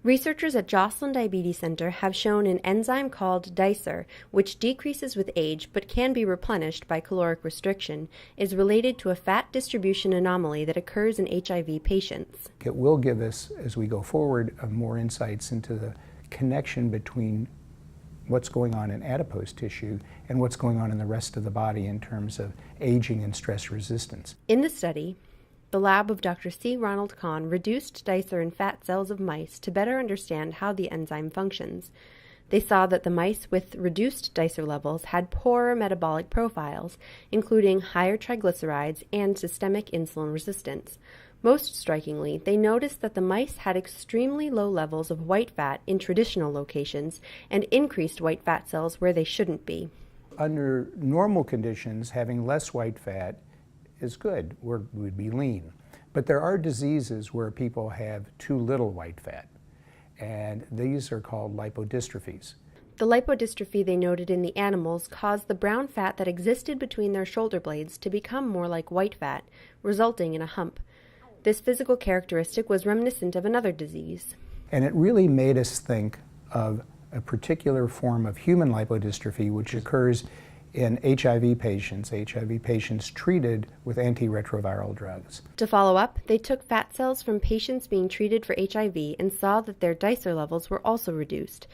Researchers at Joslin Diabetes Center have shown an enzyme called dicer, which decreases with age but can be replenished by caloric restriction, is related to a fat distribution anomaly that occurs in HIV patients. It will give us, as we go forward, more insights into the connection between what's going on in adipose tissue and what's going on in the rest of the body in terms of aging and stress resistance. In the study, the lab of Dr. C. Ronald Kahn reduced dicer in fat cells of mice to better understand how the enzyme functions. They saw that the mice with reduced dicer levels had poorer metabolic profiles, including higher triglycerides and systemic insulin resistance. Most strikingly, they noticed that the mice had extremely low levels of white fat in traditional locations and increased white fat cells where they shouldn't be. Under normal conditions, having less white fat is good. We'd be lean. But there are diseases where people have too little white fat, and these are called lipodystrophies. The lipodystrophy they noted in the animals caused the brown fat that existed between their shoulder blades to become more like white fat, resulting in a hump. This physical characteristic was reminiscent of another disease. And it really made us think of a particular form of human lipodystrophy which occurs in HIV patients treated with antiretroviral drugs. To follow up, they took fat cells from patients being treated for HIV and saw that their dicer levels were also reduced.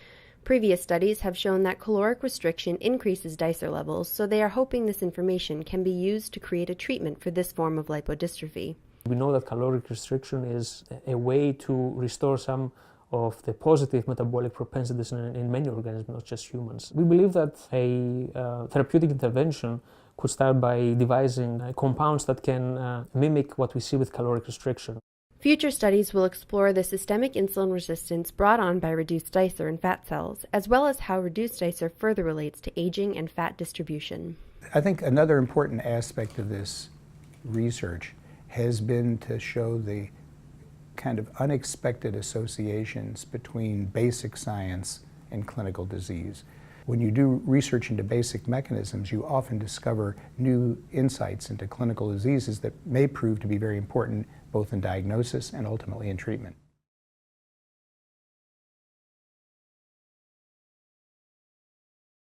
Previous studies have shown that caloric restriction increases dicer levels, so they are hoping this information can be used to create a treatment for this form of lipodystrophy. We know that caloric restriction is a way to restore some of the positive metabolic propensities in many organisms, not just humans. We believe that a therapeutic intervention could start by devising compounds that can mimic what we see with caloric restriction. Future studies will explore the systemic insulin resistance brought on by reduced dicer in fat cells, as well as how reduced dicer further relates to aging and fat distribution. I think another important aspect of this research has been to show the kind of unexpected associations between basic science and clinical disease. When you do research into basic mechanisms, you often discover new insights into clinical diseases that may prove to be very important both in diagnosis and ultimately in treatment.